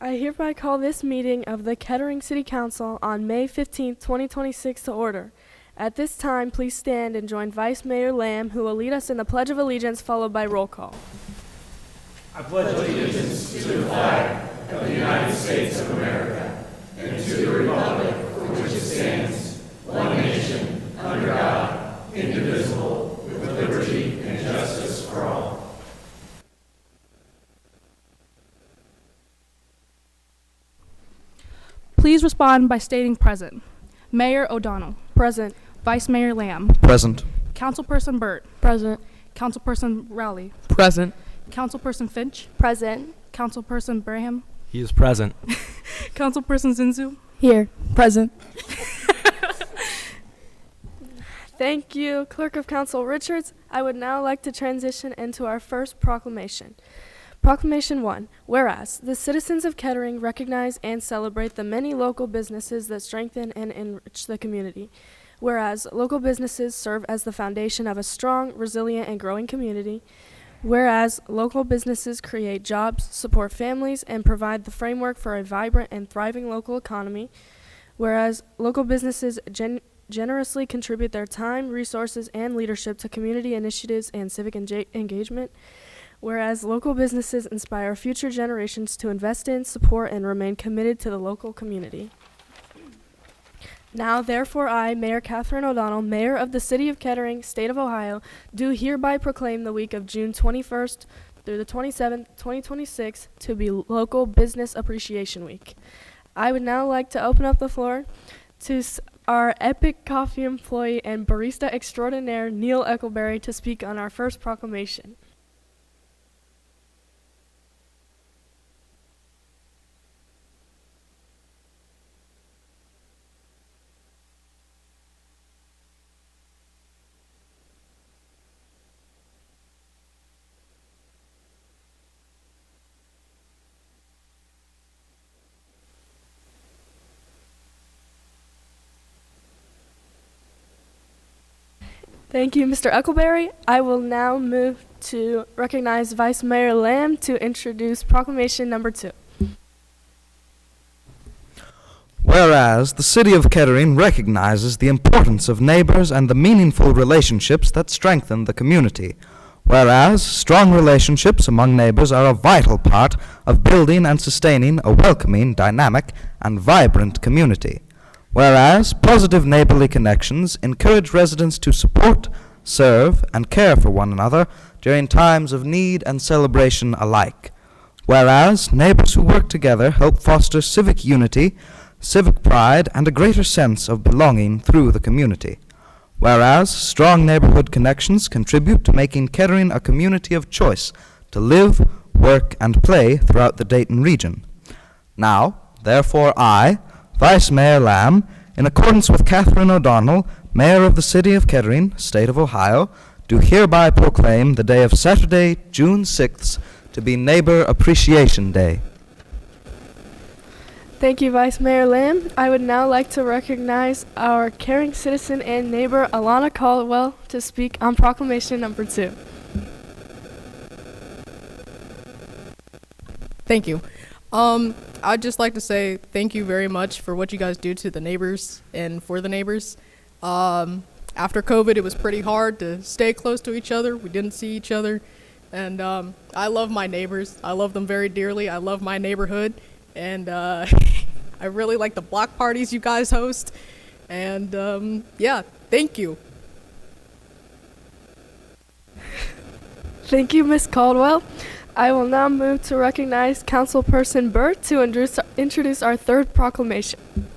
I hereby call this meeting of the Kettering City Council on May 15th, 2026 to order. At this time, please stand and join Vice Mayor Lamb, who will lead us in the Pledge of Allegiance, followed by roll call. I pledge allegiance to the flag of the United States of America and to the republic for which it stands, one nation, under God, indivisible, with liberty and justice for all. Please respond by stating present. Mayor O'Donnell. Present. Vice Mayor Lamb. Present. Councilperson Burt. Present. Councilperson Rowley. Present. Councilperson Finch. Present. Councilperson Braham. He is present. Councilperson Zinzu. Here. Present. Thank you, Clerk of Council Richards. I would now like to transition into our first proclamation. Proclamation 1. Whereas the citizens of Kettering recognize and celebrate the many local businesses that strengthen and enrich the community. Whereas local businesses serve as the foundation of a strong, resilient, and growing community. Whereas local businesses create jobs, support families, and provide the framework for a vibrant and thriving local economy. Whereas local businesses generously contribute their time, resources, and leadership to community initiatives and civic engagement. Whereas local businesses inspire future generations to invest in, support, and remain committed to the local community. Now, therefore, I, Mayor Catherine O'Donnell, Mayor of the City of Kettering, State of Ohio, do hereby proclaim the week of June 21st through the 27th, 2026 to be Local Business Appreciation Week. I would now like to open up the floor to our Epic Coffee employee and barista extraordinaire, Neil Eckleberry, to speak on our first proclamation. Thank you, Mr. Eckleberry. I will now move to recognize Vice Mayor Lamb to introduce proclamation number 2. Whereas the City of Kettering recognizes the importance of neighbors and the meaningful relationships that strengthen the community. Whereas strong relationships among neighbors are a vital part of building and sustaining a welcoming, dynamic, and vibrant community. Whereas positive neighborly connections encourage residents to support, serve, and care for one another during times of need and celebration alike. Whereas neighbors who work together help foster civic unity, civic pride, and a greater sense of belonging through the community. Whereas strong neighborhood connections contribute to making Kettering a community of choice to live, work, and play throughout the Dayton region. Now, therefore, I, Vice Mayor Lamb, in accordance with Catherine O'Donnell, Mayor of the City of Kettering, State of Ohio, do hereby proclaim the day of Saturday, June 6th, to be Neighbor Appreciation Day. Thank you, Vice Mayor Lamb. I would now like to recognize our caring citizen and neighbor, Alana Caldwell, to speak on proclamation number 2. Thank you. I'd just like to say thank you very much for what you guys do to the neighbors and for the neighbors. After COVID, it was pretty hard to stay close to each other. We didn't see each other. And I love my neighbors. I love them very dearly. I love my neighborhood. And I really like the block parties you guys host. And yeah, thank you. Thank you, Ms. Caldwell. I will now move to recognize Councilperson Burt to introduce our third proclamation.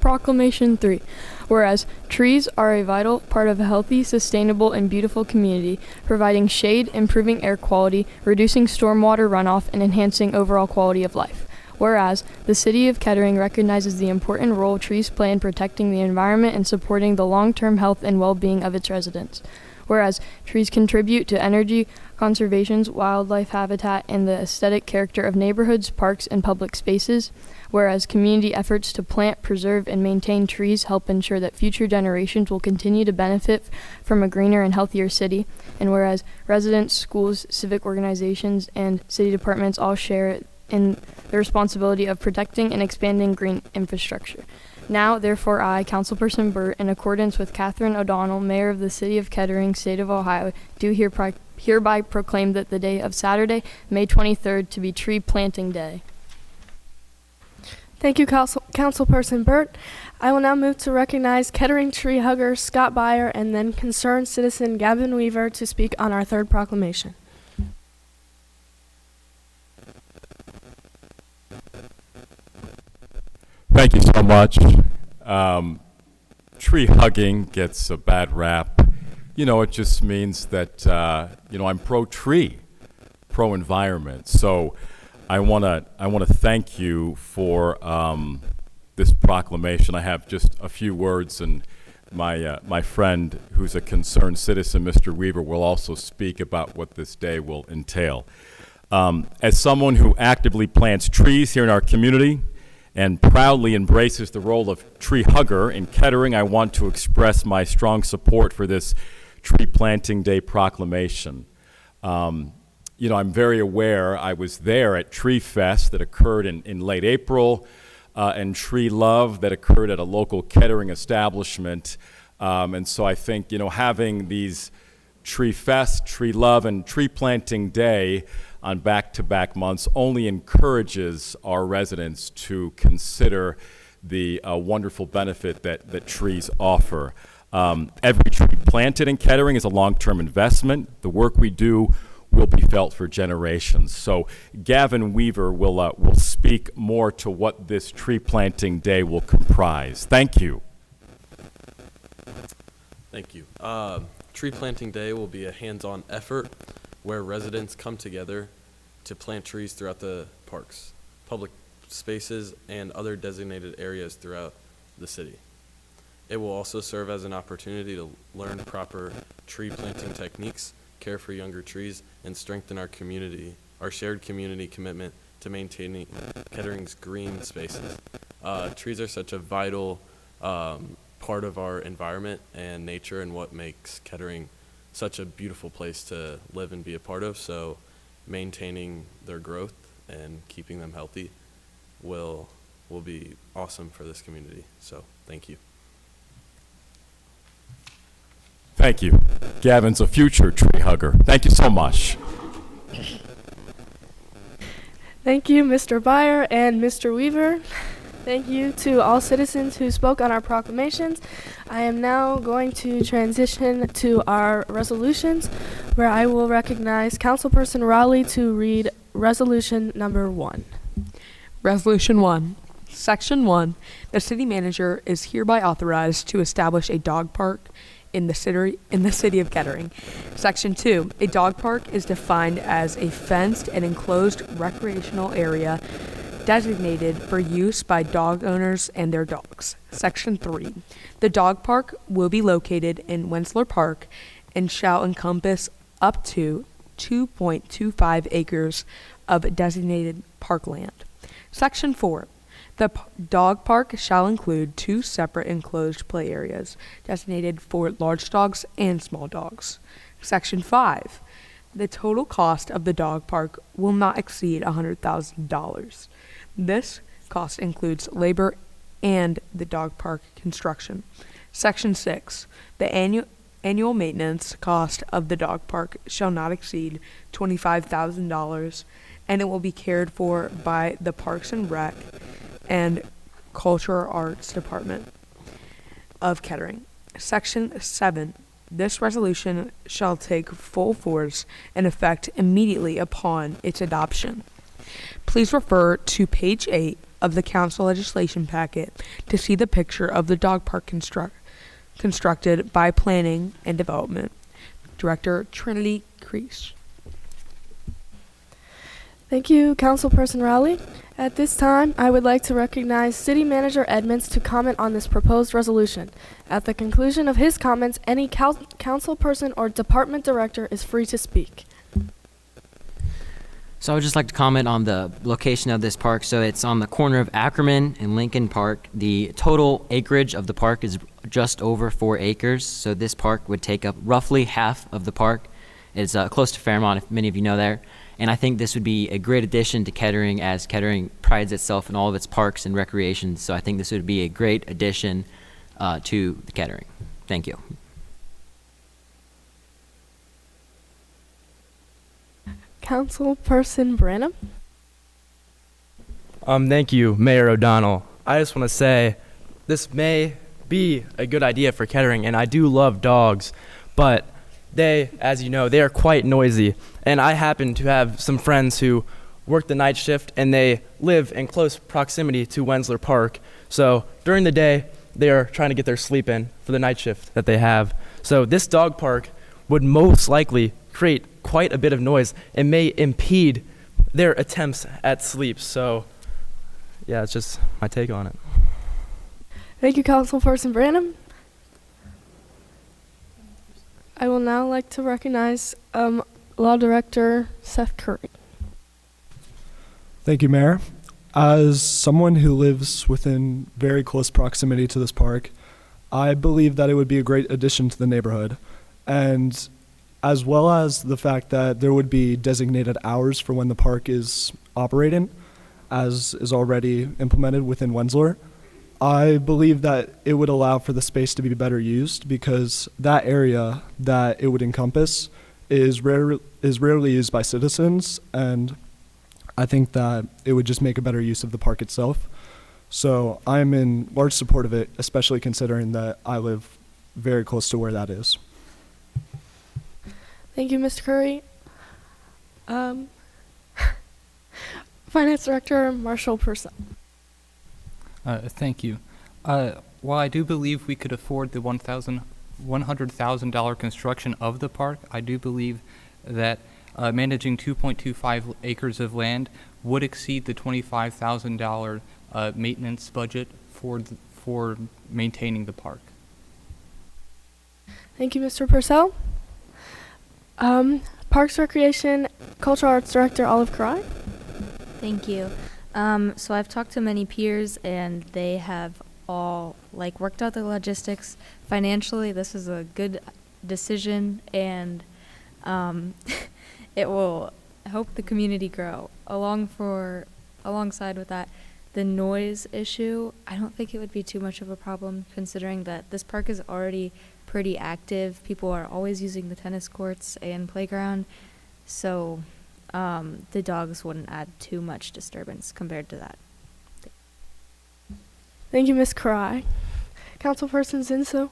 Proclamation 3. Whereas trees are a vital part of a healthy, sustainable, and beautiful community, providing shade, improving air quality, reducing stormwater runoff, and enhancing overall quality of life. Whereas the City of Kettering recognizes the important role trees play in protecting the environment and supporting the long-term health and well-being of its residents. Whereas trees contribute to energy conservation, wildlife habitat, and the aesthetic character of neighborhoods, parks, and public spaces. Whereas community efforts to plant, preserve, and maintain trees help ensure that future generations will continue to benefit from a greener and healthier city. And whereas residents, schools, civic organizations, and city departments all share in the responsibility of protecting and expanding green infrastructure. Now, therefore, I, Councilperson Burt, in accordance with Catherine O'Donnell, Mayor of the City of Kettering, State of Ohio, do hereby proclaim that the day of Saturday, May 23rd, to be Tree Planting Day. Thank you, Councilperson Burt. I will now move to recognize Kettering tree hugger Scott Beyer and then concerned citizen Gavin Weaver to speak on our third proclamation. Thank you so much. Tree hugging gets a bad rap. You know, it just means that, I'm pro-tree, pro-environment. So I want to thank you for this proclamation. I have just a few words, and my friend who's a concerned citizen, Mr. Weaver, will also speak about what this day will entail. As someone who actively plants trees here in our community and proudly embraces the role of tree hugger in Kettering, I want to express my strong support for this Tree Planting Day proclamation. I'm very aware. I was there at Tree Fest that occurred in late April, and Tree Love that occurred at a local Kettering establishment. And so I think, having these Tree Fest, Tree Love, and Tree Planting Day on back-to-back months only encourages our residents to consider the wonderful benefit that trees offer. Every tree planted in Kettering is a long-term investment. The work we do will be felt for generations. So Gavin Weaver will speak more to what this Tree Planting Day will comprise. Thank you. Thank you. Tree Planting Day will be a hands-on effort where residents come together to plant trees throughout the parks, public spaces, and other designated areas throughout the city. It will also serve as an opportunity to learn proper tree planting techniques, care for younger trees, and strengthen our shared community commitment to maintaining Kettering's green spaces. Trees are such a vital part of our environment and nature, and what makes Kettering such a beautiful place to live and be a part of. So maintaining their growth and keeping them healthy will be awesome for this community. So thank you. Thank you. Gavin's a future tree hugger. Thank you so much. Thank you, Mr. Beyer and Mr. Weaver. Thank you to all citizens who spoke on our proclamations. I am now going to transition to our resolutions, where I will recognize Councilperson Raleigh to read Resolution Number 1. Resolution 1. Section 1. The city manager is hereby authorized to establish a dog park in the city of Kettering. Section 2. A dog park is defined as a fenced and enclosed recreational area designated for use by dog owners and their dogs. Section 3. The dog park will be located in Wensler Park and shall encompass up to 2.25 acres of designated parkland. Section 4. The dog park shall include 2 separate enclosed play areas designated for large dogs and small dogs. Section 5. The total cost of the dog park will not exceed $100,000. This cost includes labor and the dog park construction. Section 6. The annual maintenance cost of the dog park shall not exceed $25,000, and it will be cared for by the Parks and Rec and Cultural Arts Department of Kettering. Section 7. This resolution shall take full force and effect immediately upon its adoption. Please refer to page 8 of the council legislation packet to see the picture of the dog park constructed by Planning and Development. Director Trinity Crease. Thank you, Councilperson Rowley. At this time, I would like to recognize City Manager Edmonds to comment on this proposed resolution. At the conclusion of his comments, any councilperson or department director is free to speak. So I would just like to comment on the location of this park. So it's on the corner of Ackerman and Lincoln Park. The total acreage of the park is just over 4 acres. So this park would take up roughly half of the park. It's close to Fairmont, if many of you know there. And I think this would be a great addition to Kettering, as Kettering prides itself in all of its parks and recreations. So I think this would be a great addition to the Kettering. Thank you. Councilperson Branham. Thank you, Mayor O'Donnell. I just want to say this may be a good idea for Kettering, and I do love dogs, but they, as you know, they are quite noisy. And I happen to have some friends who work the night shift, and they live in close proximity to Wensler Park. So during the day, they are trying to get their sleep in for the night shift that they have. So this dog park would most likely create quite a bit of noise and may impede their attempts at sleep. So yeah, it's just my take on it. Thank you, Councilperson Branham. I will now like to recognize Law Director Seth Curry. Thank you, Mayor. As someone who lives within very close proximity to this park, I believe that it would be a great addition to the neighborhood. And as well as the fact that there would be designated hours for when the park is operating, as is already implemented within Wensler, I believe that it would allow for the space to be better used, because that area that it would encompass is rarely used by citizens, and I think that it would just make a better use of the park itself. So I'm in large support of it, especially considering that I live very close to where that is. Thank you, Mr. Curry. Finance Director Marshall Purcell. Thank you. While I do believe we could afford the $100,000 construction of the park, I do believe that managing 2.25 acres of land would exceed the $25,000 maintenance budget for maintaining the park. Thank you, Mr. Purcell. Parks, Recreation, Cultural Arts Director Olive Cry. Thank you. So I've talked to many peers, and they have all worked out the logistics. Financially, this is a good decision, and it will help the community grow. Alongside with that, the noise issue, I don't think it would be too much of a problem, considering that this park is already pretty active. People are always using the tennis courts and playground, so the dogs wouldn't add too much disturbance compared to that. Thank you, Ms. Cry. Councilperson Zinsu.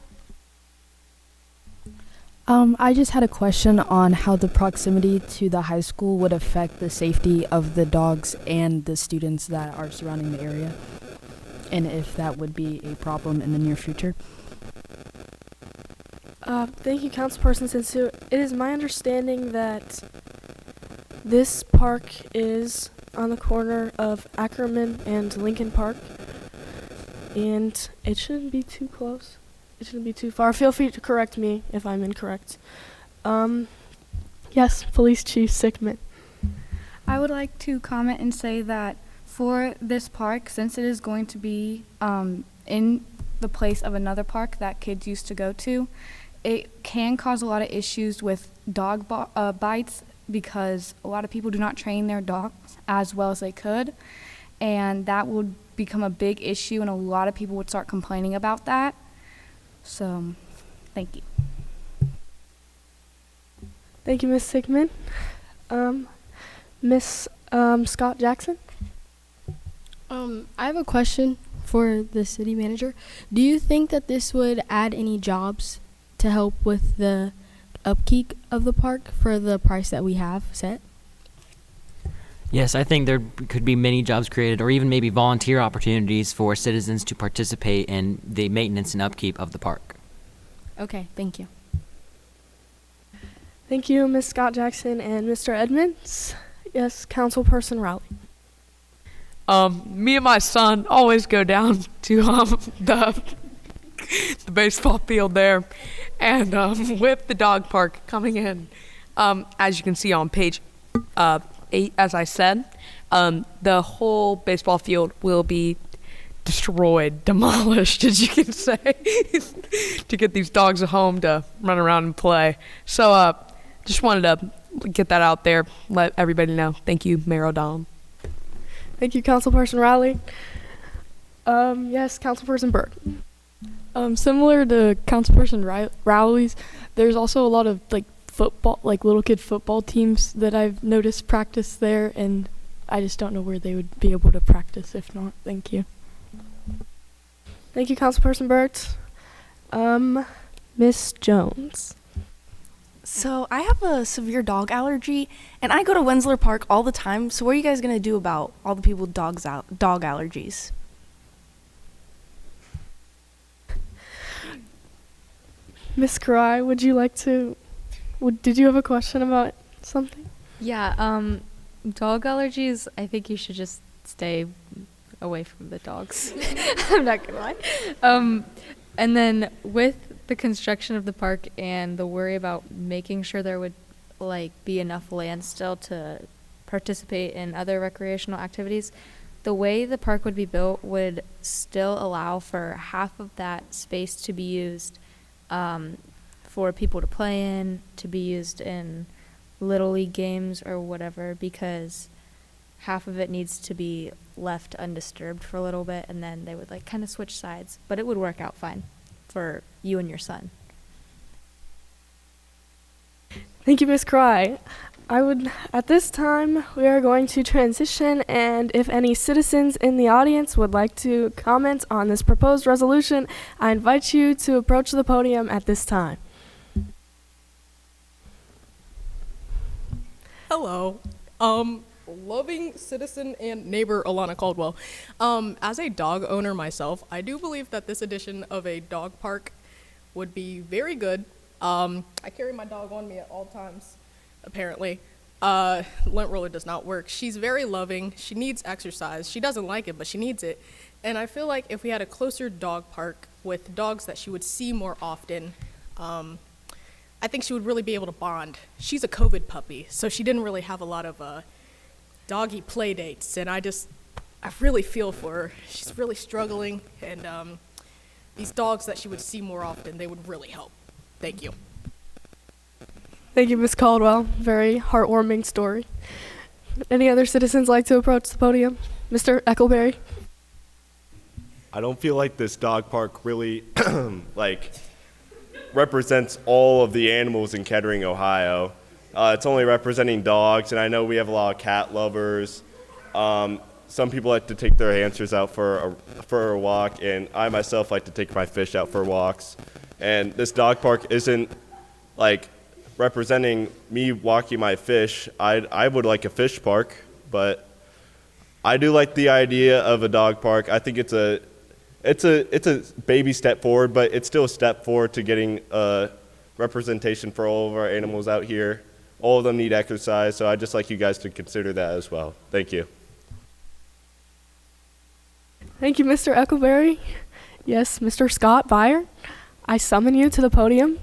I just had a question on how the proximity to the high school would affect the safety of the dogs and the students that are surrounding the area, and if that would be a problem in the near future. Thank you, Councilperson Zinsu. It is my understanding that this park is on the corner of Ackerman and Lincoln Park, and it shouldn't be too close. It shouldn't be too far. Feel free to correct me if I'm incorrect. Yes, Police Chief Sickman. I would like to comment and say that for this park, since it is going to be in the place of another park that kids used to go to, it can cause a lot of issues with dog bites, because a lot of people do not train their dogs as well as they could, and that would become a big issue, and a lot of people would start complaining about that. So, thank you. Thank you, Ms. Sigmund. Miss Scott Jackson. I have a question for the city manager. Do you think that this would add any jobs to help with the upkeep of the park for the price that we have set? Yes, I think there could be many jobs created, or even maybe volunteer opportunities for citizens to participate in the maintenance and upkeep of the park. Okay, thank you. Thank you, Ms. Scott Jackson and Mr. Edmonds. Yes, Councilperson Rowley. Me and my son always go down to the baseball field there, and with the dog park coming in, as you can see on page 8, as I said, the whole baseball field will be destroyed, demolished, as you can say, to get these dogs a home to run around and play. So just wanted to get that out there, let everybody know. Thank you, Mayor O'Donnell. Thank you, Councilperson Riley. Yes, Councilperson Burke. Similar to Councilperson Rowley's, there's also a lot of like football, like little kid football teams that I've noticed practice there, and I just don't know where they would be able to practice if not. Thank you. Thank you, Councilperson Burt. Miss Jones. So I have a severe dog allergy, and I go to Wensler Park all the time. So what are you guys gonna do about all the people with dog allergies? Miss Karai, would you like to? Did you have a question about something? Yeah, dog allergies, I think you should just stay away from the dogs. I'm not gonna lie. And then with the construction of the park and the worry about making sure there would be enough land still to participate in other recreational activities, the way the park would be built would still allow for half of that space to be used for people to play in, to be used in Little League games or whatever, because half of it needs to be left undisturbed for a little bit, and then they would kind of switch sides, but it would work out fine for you and your son. Thank you, Miss Cry. At this time, we are going to transition, and if any citizens in the audience would like to comment on this proposed resolution, I invite you to approach the podium at this time. Hello. Loving citizen and neighbor Alana Caldwell. As a dog owner myself, I do believe that this addition of a dog park would be very good. I carry my dog on me at all times, apparently. Lint roller does not work. She's very loving. She needs exercise. She doesn't like it, but she needs it. And I feel like if we had a closer dog park with dogs that she would see more often, I think she would really be able to bond. She's a COVID puppy, so she didn't really have a lot of doggy play dates, and I really feel for her. She's really struggling, and these dogs that she would see more often, they would really help. Thank you. Thank you, Miss Caldwell. Very heartwarming story. Any other citizens like to approach the podium? Mr. Eckleberry? I don't feel like this dog park really represents all of the animals in Kettering, Ohio. It's only representing dogs, and I know we have a lot of cat lovers. Some people like to take their hamsters out for a walk, and I myself like to take my fish out for walks. And this dog park isn't representing me walking my fish. I would like a fish park, but I do like the idea of a dog park. I think it's a baby step forward, but it's still a step forward to getting representation for all of our animals out here. All of them need exercise, so I'd just like you guys to consider that as well. Thank you. Thank you, Mr. Eckleberry. Yes, Mr. Scott Byer, I summon you to the podium.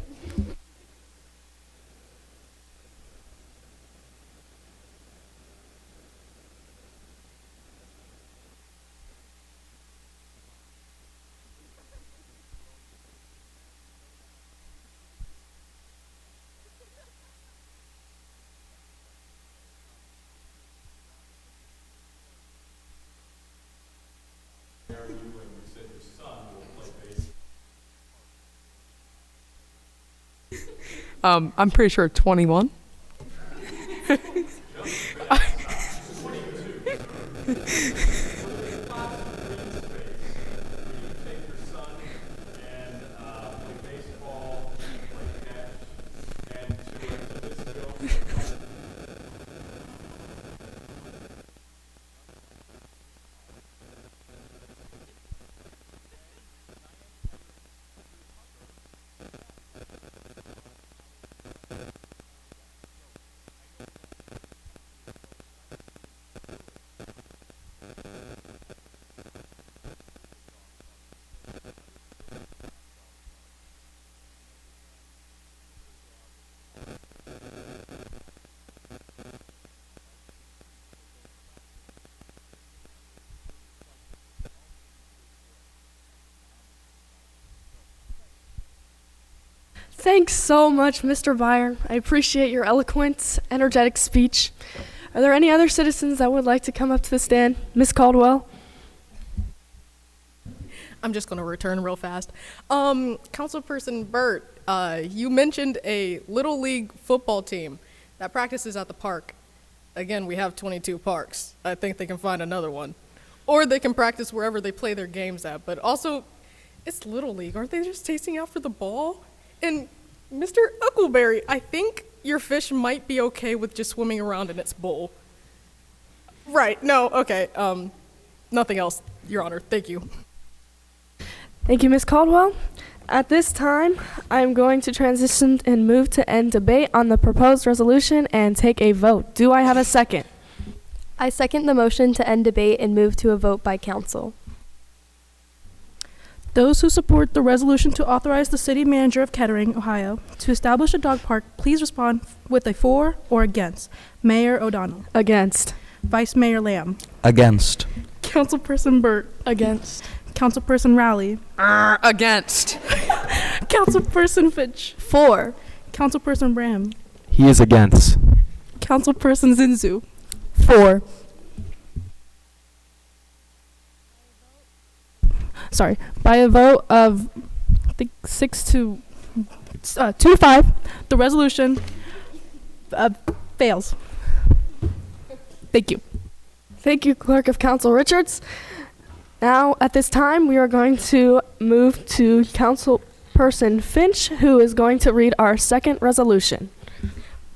I'm pretty sure 21. Thanks so much, Mr. Byer. I appreciate your eloquent, energetic speech. Are there any other citizens that would like to come up to the stand? Ms. Caldwell? I'm just going to return real fast. Councilperson Burt, you mentioned a Little League football team that practices at the park. Again, we have 22 parks. I think they can find another one. Or they can practice wherever they play their games at. But also, it's Little League. Aren't they just chasing out for the ball? And Mr. Uckleberry, I think your fish might be okay with just swimming around in its bowl. Right, no, okay. Nothing else, Your Honor. Thank you. Thank you, Ms. Caldwell. At this time, I'm going to transition and move to end debate on the proposed resolution and take a vote. Do I have a second? I second the motion to end debate and move to a vote by council. Those who support the resolution to authorize the city manager of Kettering, Ohio, to establish a dog park, please respond with a for or against. Mayor O'Donnell. Against. Vice Mayor Lamb. Against. Councilperson Burt. Against. Councilperson Rowley. Against. Councilperson Fitch. For. Councilperson Bram. He is against. Councilperson Zinzu. For. Sorry, by a vote of, I think 2 to 5, the resolution fails. Thank you. Thank you, Clerk of Council Richards. Now, at this time, we are going to move to Councilperson Finch, who is going to read our second resolution.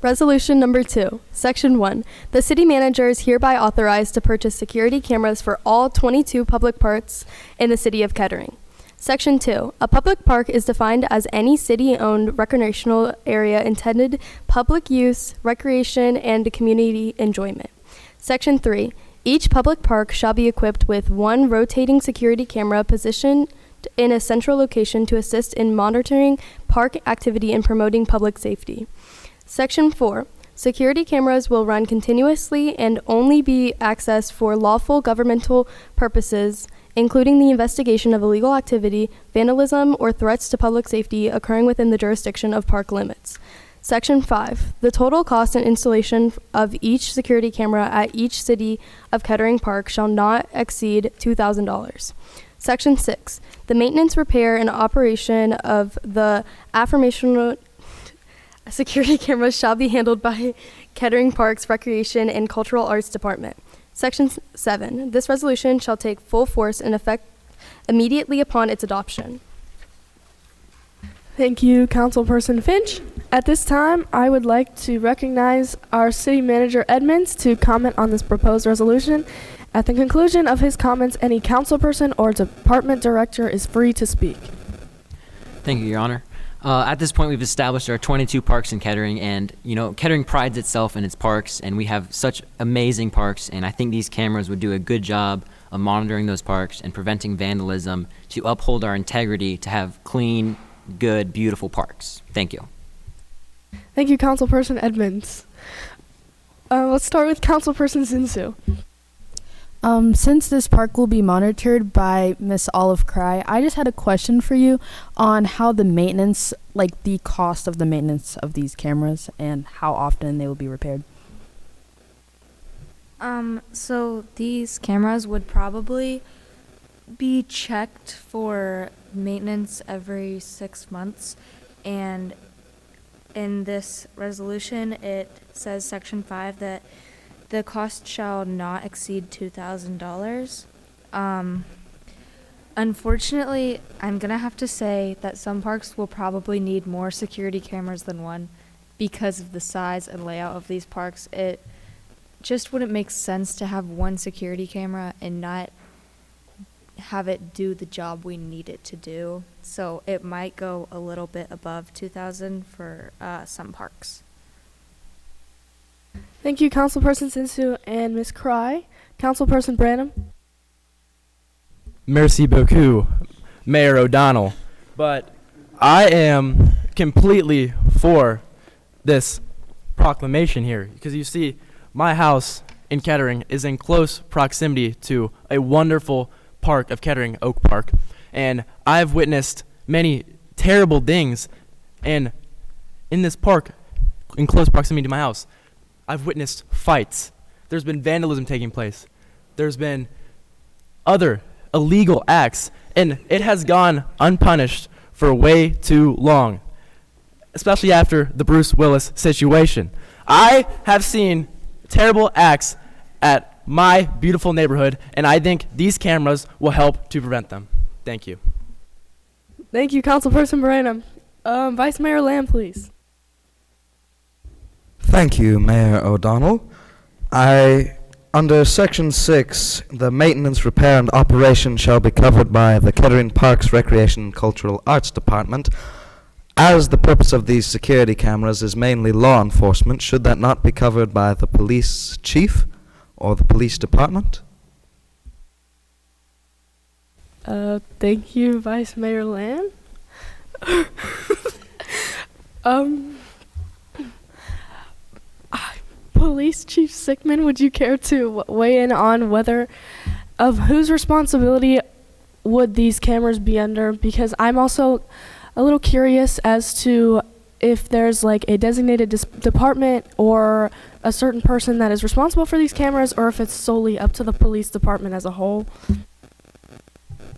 Resolution number 2, Section 1. The city manager is hereby authorized to purchase security cameras for all 22 public parks in the city of Kettering. Section 2. A public park is defined as any city-owned recreational area intended public use, recreation, and community enjoyment. Section 3. Each public park shall be equipped with one rotating security camera positioned in a central location to assist in monitoring park activity and promoting public safety. Section 4. Security cameras will run continuously and only be accessed for lawful governmental purposes, including the investigation of illegal activity, vandalism, or threats to public safety occurring within the jurisdiction of park limits. Section 5. The total cost and installation of each security camera at each City of Kettering Park shall not exceed $2,000. Section 6. The maintenance, repair, and operation of the aforementioned security cameras shall be handled by Kettering Parks Recreation and Cultural Arts Department. Section 7. This resolution shall take full force and effect immediately upon its adoption. Thank you, Councilperson Finch. At this time, I would like to recognize our City Manager Edmonds to comment on this proposed resolution. At the conclusion of his comments, any councilperson or department director is free to speak. Thank you, Your Honor. At this point, we've established our 22 parks in Kettering, and Kettering prides itself in its parks, and we have such amazing parks, and I think these cameras would do a good job of monitoring those parks and preventing vandalism to uphold our integrity to have clean, good, beautiful parks. Thank you. Thank you, Councilperson Edmonds. Let's start with Councilperson Zinsu. Since this park will be monitored by Miss Olive Cry, I just had a question for you on how the maintenance, like the cost of the maintenance of these cameras and how often they will be repaired. So these cameras would probably be checked for maintenance every 6 months, and in this resolution it says Section 5 that the cost shall not exceed $2,000. Unfortunately, I'm gonna have to say that some parks will probably need more security cameras than one because of the size and layout of these parks. It just wouldn't make sense to have one security camera and not have it do the job we need it to do. So it might go a little bit above 2,000 for some parks. Thank you, Councilperson Zinsu and Ms. Cry. Councilperson Branham. Merci beaucoup, Mayor O'Donnell. But I am completely for this proclamation here because you see, my house in Kettering is in close proximity to a wonderful park of Kettering, Oak Park, and I've witnessed many terrible things And in this park, in close proximity to my house, I've witnessed fights. There's been vandalism taking place. There's been other illegal acts, and it has gone unpunished for way too long, especially after the Bruce Willis situation. I have seen terrible acts at my beautiful neighborhood, and I think these cameras will help to prevent them. Thank you. Thank you, Councilperson Branham. Vice Mayor Lamb, please. Thank you, Mayor O'Donnell. Under Section 6, the maintenance, repair, and operation shall be covered by the Kettering Parks Recreation and Cultural Arts Department. As the purpose of these security cameras is mainly law enforcement, should that not be covered by the police chief or the police department? Thank you, Vice Mayor Lamb. Police Chief Sickman, would you care to weigh in on whose responsibility would these cameras be under? Because I'm also a little curious as to if there's like a designated department or a certain person that is responsible for these cameras, or if it's solely up to the police department as a whole.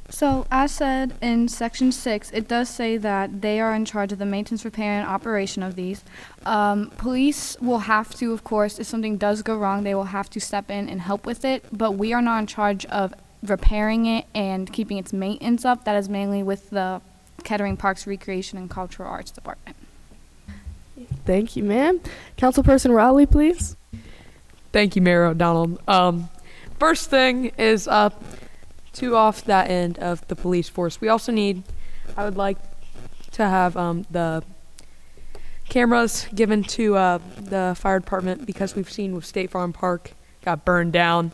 So, as said in Section 6, it does say that they are in charge of the maintenance, repair, and operation of these. Police will have to, of course, if something does go wrong, they will have to step in and help with it, but we are not in charge of repairing it and keeping its maintenance up. That is mainly with the Kettering Parks Recreation and Cultural Arts Department. Thank you, ma'am. Councilperson Rowley, please. Thank you, Mayor O'Donnell. First thing is to off that end of the police force. We also I would like to have the cameras given to the fire department, because we've seen with State Farm Park got burned down.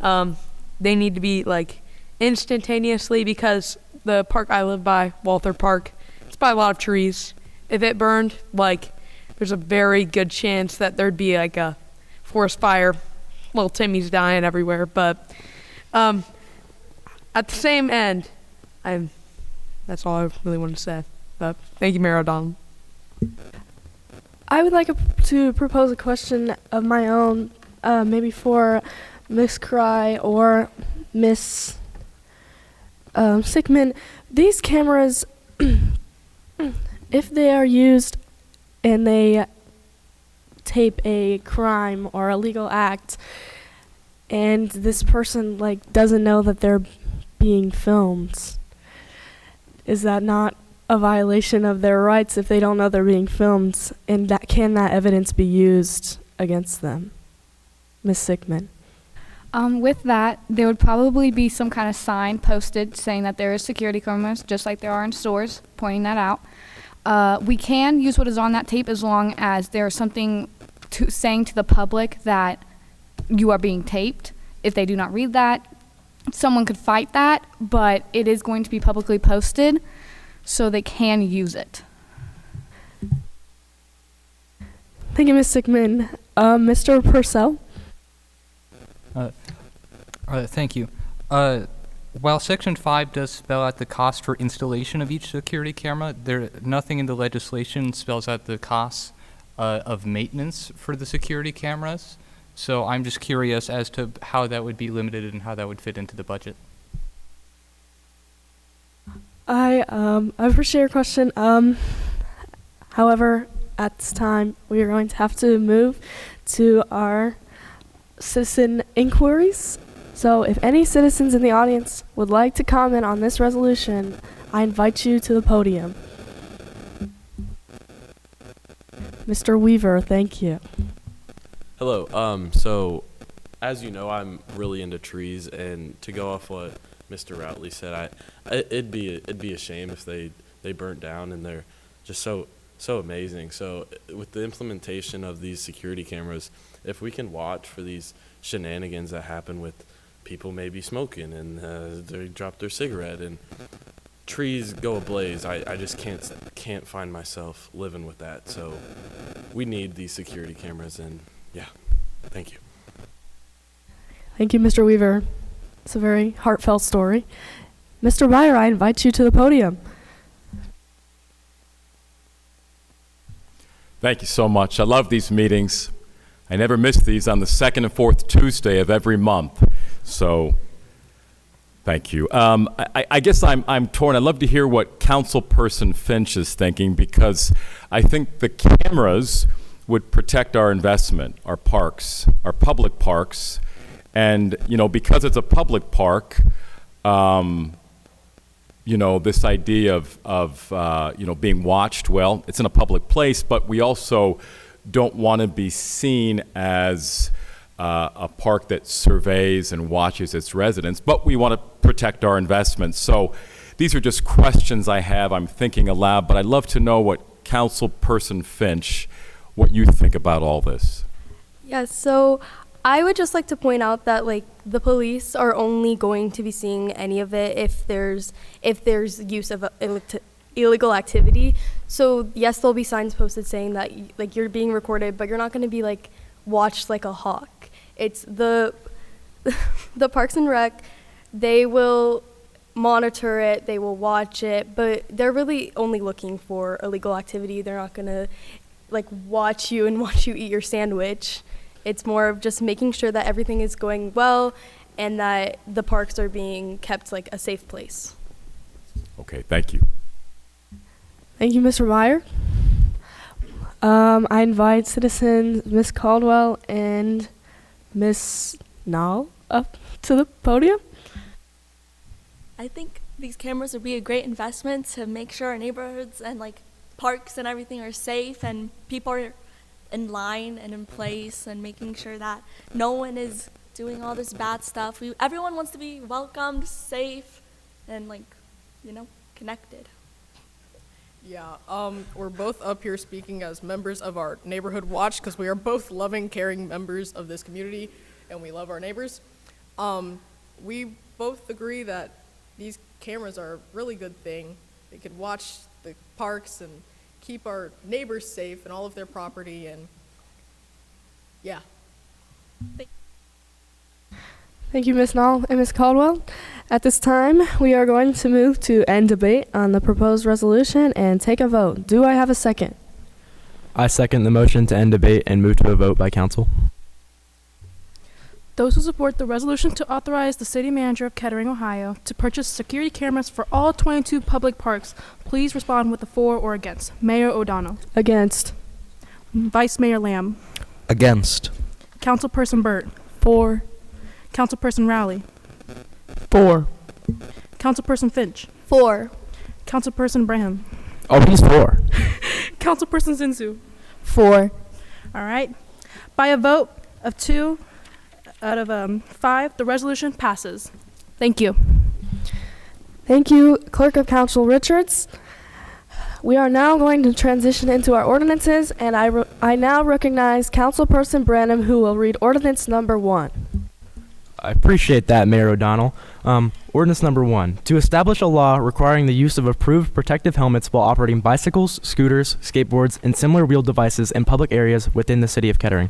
They need to be like instantaneously, because the park I live by, Walther Park, it's by a lot of trees. If it burned, there's a very good chance that there'd be like a forest fire. Little Timmy's dying everywhere, but at the same end, that's all I really wanted to say. But thank you, Mayor O'Donnell. I would like to propose a question of my own, maybe for Miss Cry or Miss Sickman. These cameras, if they are used and they tape a crime or illegal act, and this person doesn't know that they're being filmed, is that not a violation of their rights if they don't know they're being filmed? And can that evidence be used against them? Ms. Sickman. With that, there would probably be some kind of sign posted saying that there is security cameras, just like there are in stores, pointing that out. We can use what is on that tape as long as there is something saying to the public that you are being taped. If they do not read that, someone could fight that, but it is going to be publicly posted, so they can use it. Thank you, Ms. Sickman. Mr. Purcell? Thank you. While Section 5 does spell out the cost for installation of each security camera, nothing in the legislation spells out the costs of maintenance for the security cameras. So I'm just curious as to how that would be limited and how that would fit into the budget. I appreciate your question. However, at this time, we are going to have to move to our citizen inquiries. So if any citizens in the audience would like to comment on this resolution, I invite you to the podium. Mr. Weaver, thank you. Hello. So, as you know, I'm really into trees, and to go off what Mr. Routley said, it'd be a shame if they burnt down, and they're just so amazing. So, with the implementation of these security cameras, if we can watch for these shenanigans that happen with people maybe smoking and they drop their cigarette and trees go ablaze, I just can't find myself living with that. So, we need these security cameras, and yeah, thank you. Thank you, Mr. Weaver. It's a very heartfelt story. Mr. Byer, I invite you to the podium. Thank you so much. I love these meetings. I never miss these on the second and fourth Tuesday of every month. So, thank you. I guess I'm torn. I'd love to hear what Councilperson Finch is thinking, because I think the cameras would protect our investment, our parks, our public parks. And, because it's a public park, this idea of being watched, well, it's in a public place, but we also don't want to be seen as a park that surveys and watches its residents, but we want to protect our investments. So these are just questions I have. I'm thinking aloud, but I'd love to know what Councilperson Finch, what you think about all this. Yes, so I would just like to point out that the police are only going to be seeing any of it if there's use of illegal activity. So yes, there'll be signs posted saying that you're being recorded, but you're not going to be watched like a hawk. It's the Parks and Rec. They will monitor it, they will watch it, but they're really only looking for illegal activity. They're not going to watch you and watch you eat your sandwich. It's more of just making sure that everything is going well and that the parks are being kept a safe place. Okay, thank you. Thank you, Mr. Meyer. I invite citizens Ms. Caldwell and Ms. Nall up to the podium. I think these cameras would be a great investment to make sure our neighborhoods and parks and everything are safe and people are in line and in place and making sure that no one is doing all this bad stuff. Everyone wants to be welcomed, safe, and connected. Yeah, we're both up here speaking as members of our neighborhood watch because we are both loving, caring members of this community and we love our neighbors. We both agree that these cameras are a really good thing. They could watch the parks and keep our neighbors safe and all of their property, and yeah. Thank you, Ms. Nall and Ms. Caldwell. At this time, we are going to move to end debate on the proposed resolution and take a vote. Do I have a second? I second the motion to end debate and move to a vote by council. Those who support the resolution to authorize the city manager of Kettering, Ohio, to purchase security cameras for all 22 public parks, please respond with a for or against. Mayor O'Donnell. Against. Vice Mayor Lamb. Against. Councilperson Burt. For. Councilperson Rowley. For. Councilperson Finch. For. Councilperson Braham. Oh, he's for. Councilperson Zinsu. For. All right. By a vote of 2 out of 5, the resolution passes. Thank you. Thank you, Clerk of Council Richards. We are now going to transition into our ordinances, and I now recognize Councilperson Branham, who will read ordinance number 1. I appreciate that, Mayor O'Donnell. Ordinance number 1, to establish a law requiring the use of approved protective helmets while operating bicycles, scooters, skateboards, and similar wheeled devices in public areas within the city of Kettering.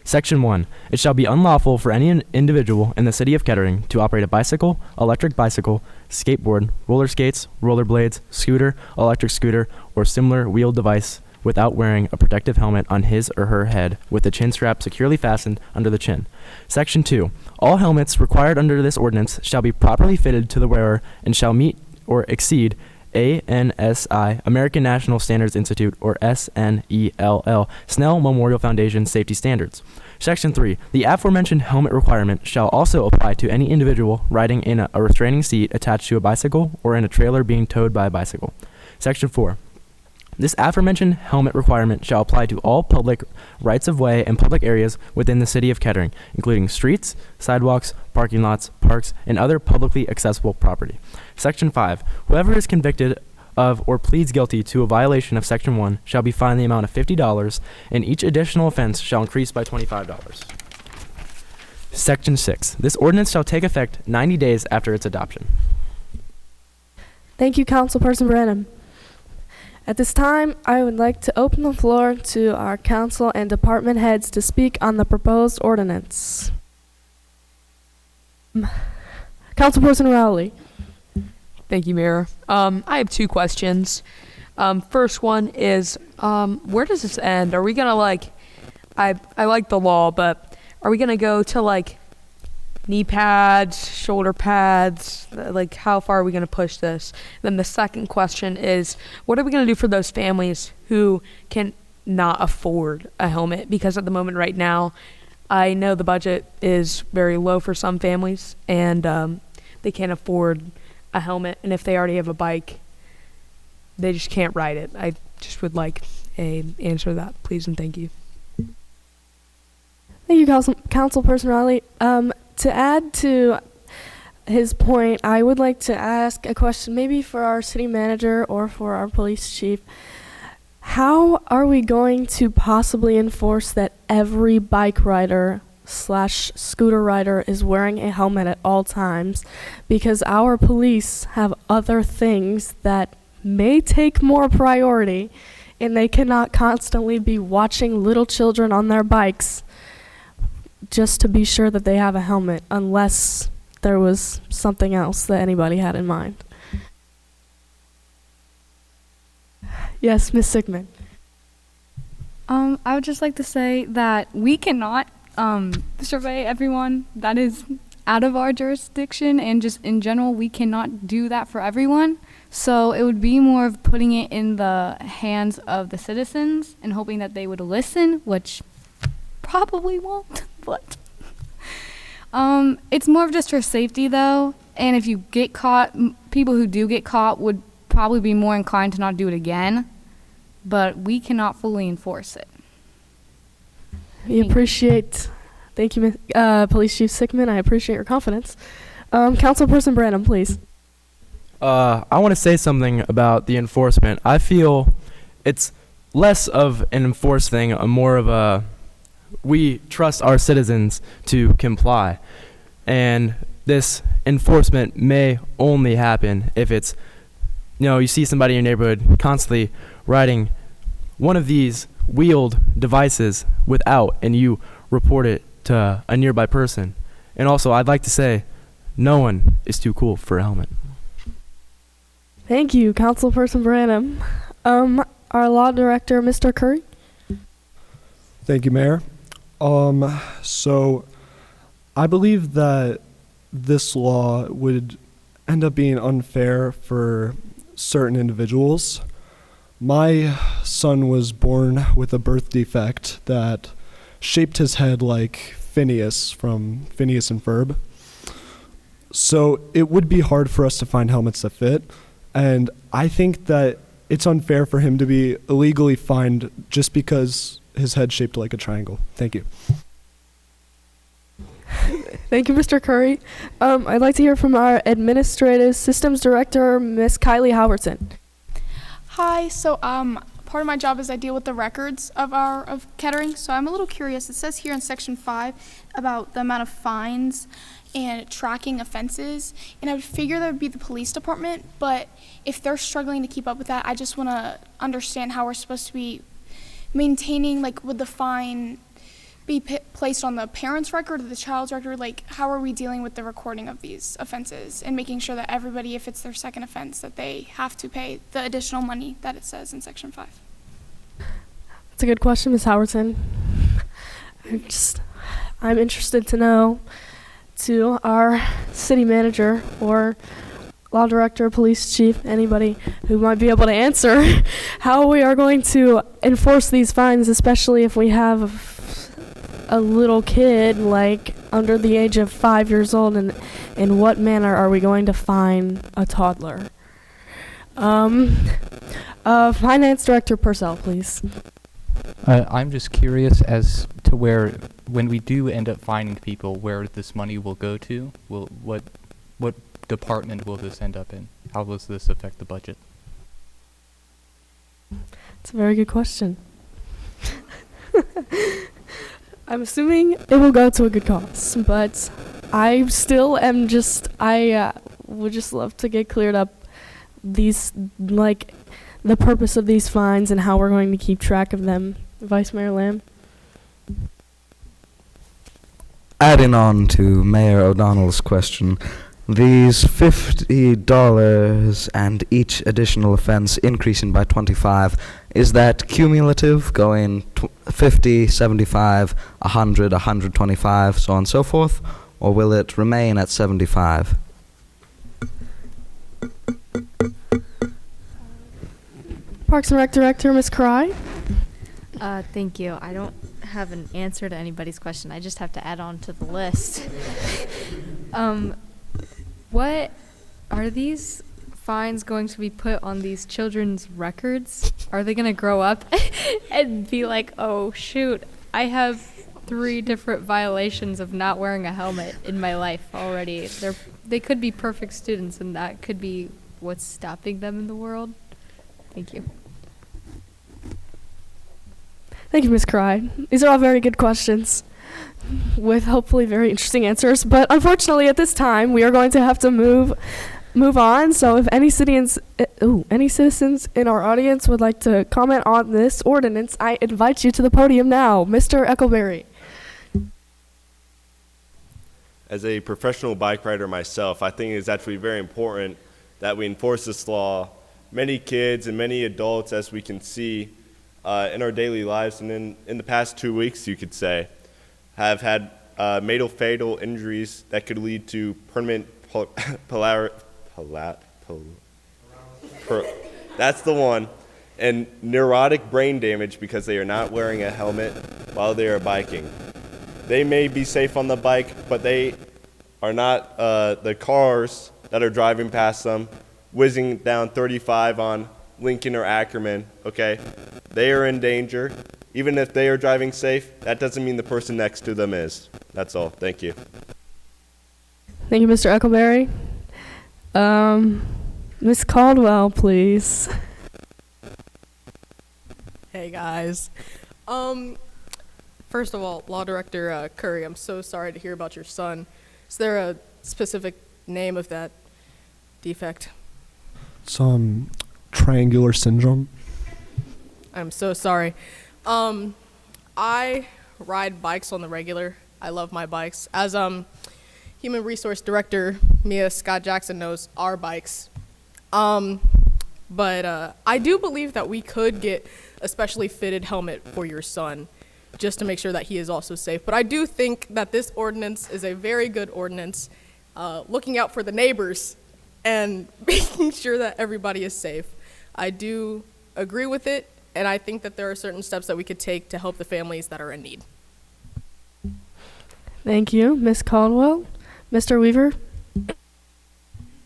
Section 1, it shall be unlawful for any individual in the city of Kettering to operate a bicycle, electric bicycle, skateboard, roller skates, rollerblades, scooter, electric scooter, or similar wheeled device without wearing a protective helmet on his or her head with the chin strap securely fastened under the chin. Section 2, all helmets required under this ordinance shall be properly fitted to the wearer and shall meet or exceed ANSI, American National Standards Institute, or SNELL, Snell Memorial Foundation Safety Standards. Section 3, the aforementioned helmet requirement shall also apply to any individual riding in a restraining seat attached to a bicycle or in a trailer being towed by a bicycle. Section 4, this aforementioned helmet requirement shall apply to all public rights-of-way and public areas within the city of Kettering, including streets, sidewalks, parking lots, parks, and other publicly accessible property. Section 5, whoever is convicted of or pleads guilty to a violation of Section 1 shall be fined the amount of $50, and each additional offense shall increase by $25. Section 6, this ordinance shall take effect 90 days after its adoption. Thank you, Councilperson Branham. At this time, I would like to open the floor to our council and department heads to speak on the proposed ordinance. Councilperson Rowley. Thank you, Mayor. I have 2 questions. First one is, where does this end? Are we gonna I like the law, but are we gonna go to knee pads, shoulder pads? How far are we gonna push this? Then the second question is, what are we gonna do for those families who can not afford a helmet? Because at the moment right now, I know the budget is very low for some families, and they can't afford a helmet, and if they already have a bike, they just can't ride it. I just would like a answer to that, please, and thank you. Thank you, Councilperson Riley. To add to his point, I would like to ask a question maybe for our city manager or for our police chief. How are we going to possibly enforce that every bike rider / scooter rider is wearing a helmet at all times? Because our police have other things that may take more priority, and they cannot constantly be watching little children on their bikes just to be sure that they have a helmet, unless there was something else that anybody had in mind. Yes, Ms. Sigmund. I would just like to say that we cannot survey everyone. That is out of our jurisdiction, and just in general, we cannot do that for everyone. So it would be more of putting it in the hands of the citizens and hoping that they would listen, which probably won't, but it's more of just for safety though. And if you get caught, people who do get caught would probably be more inclined to not do it again, but we cannot fully enforce it. Thank you, Police Chief Sickman. I appreciate your confidence. Councilperson Branham, please. I want to say something about the enforcement. I feel it's less of an enforced thing, more of a we trust our citizens to comply. And this enforcement may only happen if it's, you see somebody in your neighborhood constantly riding one of these wheeled devices without, and you report it to a nearby person. And also, I'd like to say, no one is too cool for a helmet. Thank you, Councilperson Branham. Our law director, Mr. Curry. Thank you, Mayor. So I believe that this law would end up being unfair for certain individuals. My son was born with a birth defect that shaped his head like Phineas from Phineas and Ferb. So it would be hard for us to find helmets that fit. And I think that it's unfair for him to be illegally fined just because his head's shaped like a triangle. Thank you. Thank you, Mr. Curry. I'd like to hear from our Administrative Systems Director, Miss Kylie Howerton. Hi, so part of my job is I deal with the records of Kettering, so I'm a little curious. It says here in section 5 about the amount of fines and tracking offenses, and I would figure that would be the police department, but if they're struggling to keep up with that, I just want to understand how we're supposed to be maintaining, would the fine be placed on the parent's record or the child's record? How are we dealing with the recording of these offenses and making sure that everybody, if it's their second offense, that they have to pay the additional money that it says in section 5? That's a good question, Ms. Howerton. I'm interested to know, to our city manager or law director, police chief, anybody who might be able to answer how we are going to enforce these fines, especially if we have a little kid under the age of 5 years old, and in what manner are we going to fine a toddler? Finance Director Purcell, please. I'm just curious as to where, when we do end up fining people, where this money will go to. What department will this end up in? How does this affect the budget? It's a very good question. I'm assuming it will go to a good cause, but I still am I would just love to get cleared up these, the purpose of these fines and how we're going to keep track of them. Vice Mayor Lamb. Adding on to Mayor O'Donnell's question, These $50 and each additional offense increasing by 25, is that cumulative, going 50, 75, 100, 125, so on and so forth, or will it remain at 75? Parks and Rec Director, Ms. Cry. Thank you. I don't have an answer to anybody's question. I just have to add on to the list. What are these fines going to be put on these children's records? Are they going to grow up and be like, oh, shoot, I have 3 different violations of not wearing a helmet in my life already? They could be perfect students, and that could be what's stopping them in the world. Thank you. Thank you, Ms. Cry. These are all very good questions with hopefully very interesting answers. But unfortunately, at this time, we are going to have to move on. So if any citizens in our audience would like to comment on this ordinance, I invite you to the podium now. Mr. Eckleberry. As a professional bike rider myself, I think it's actually very important that we enforce this law. Many kids and many adults, as we can see in our daily lives, and in the past 2 weeks, you could say, have had fatal injuries that could lead to permanent that's the one, and neurotic brain damage because they are not wearing a helmet while they are biking. They may be safe on the bike, but they are not the cars that are driving past them, whizzing down 35 on Lincoln or Ackerman, okay? They are in danger. Even if they are driving safe, that doesn't mean the person next to them is. That's all. Thank you. Thank you, Mr. Eckleberry. Ms. Caldwell, please. Hey guys. First of all, Law Director Curry, I'm so sorry to hear about your son. Is there a specific name of that defect? Some triangular syndrome. I'm so sorry. I ride bikes on the regular. I love my bikes. As Human Resource Director Mia Scott Jackson knows, our bikes. But I do believe that we could get a specially fitted helmet for your son, just to make sure that he is also safe. But I do think that this ordinance is a very good ordinance, looking out for the neighbors and making sure that everybody is safe. I do agree with it, and I think that there are certain steps that we could take to help the families that are in need. Thank you, Ms. Caldwell. Mr. Weaver?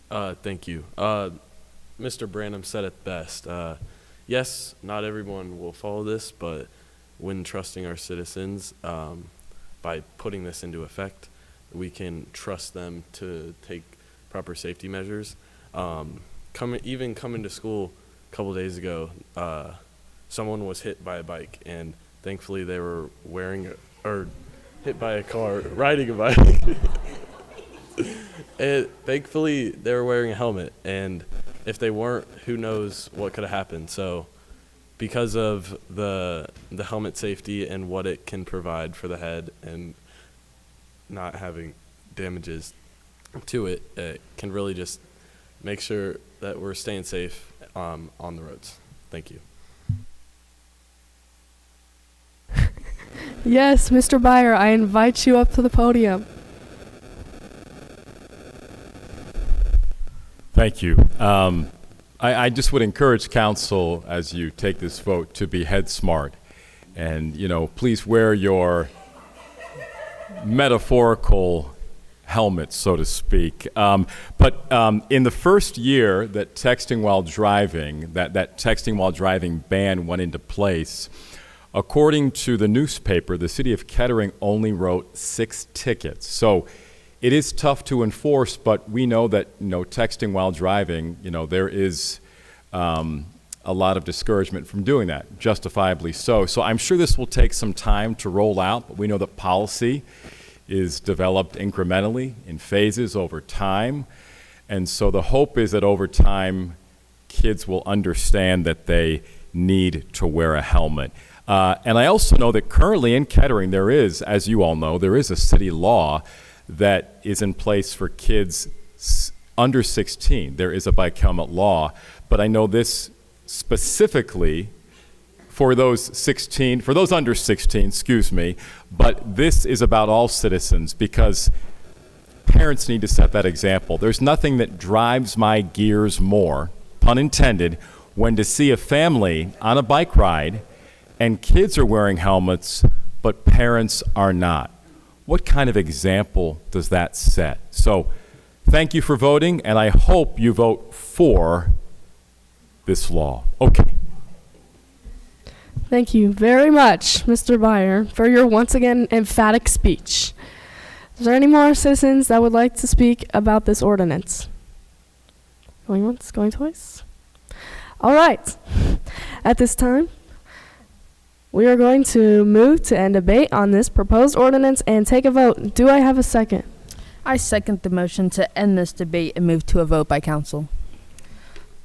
Thank you. Mr. Branham said it best. Yes, not everyone will follow this, but when trusting our citizens, by putting this into effect, we can trust them to take proper safety measures. Coming to school a couple days ago, someone was hit by a bike, and thankfully they were hit by a car riding a bike. And thankfully they were wearing a helmet, and if they weren't, who knows what could have happened. So because of the helmet safety and what it can provide for the head and not having damages to it, it can really just make sure that we're staying safe on the roads. Thank you. Yes, Mr. Byer, I invite you up to the podium. Thank you. I just would encourage council, as you take this vote, to be head smart. And, please wear your metaphorical helmet, so to speak. But in the first year that texting while driving, that texting while driving ban went into place, according to the newspaper, the city of Kettering only wrote 6 tickets. So it is tough to enforce, but we know that, texting while driving, there is a lot of discouragement from doing that, justifiably so. So I'm sure this will take some time to roll out, but we know that policy is developed incrementally in phases over time. And so the hope is that over time, kids will understand that they need to wear a helmet. And I also know that currently in Kettering, there is, as you all know, there is a city law that is in place for kids under 16, there is a bike helmet law, but I know this specifically for those under 16, excuse me, but this is about all citizens because parents need to set that example. There's nothing that drives my gears more, pun intended, when to see a family on a bike ride and kids are wearing helmets, but parents are not. What kind of example does that set? So thank you for voting, and I hope you vote for this law. Okay. Thank you very much, Mr. Byer, for your once again emphatic speech. Is there any more citizens that would like to speak about this ordinance? Going once, going twice? All right. At this time, we are going to move to end debate on this proposed ordinance and take a vote. Do I have a second? I second the motion to end this debate and move to a vote by council.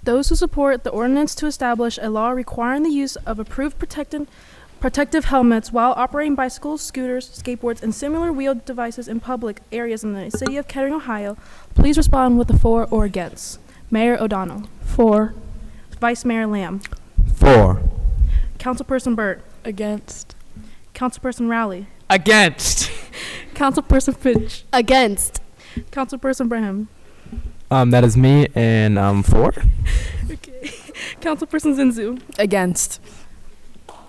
Those who support the ordinance to establish a law requiring the use of approved protective helmets while operating bicycles, scooters, skateboards, and similar wheeled devices in public areas in the city of Kettering, Ohio, please respond with a for or against. Mayor O'Donnell. For. Vice Mayor Lamb. For. Councilperson Burt. Against. Councilperson Rowley. Against. Councilperson Finch. Against. Councilperson Braham. That is me, and I'm for. Okay. Councilperson Zinzu. Against. All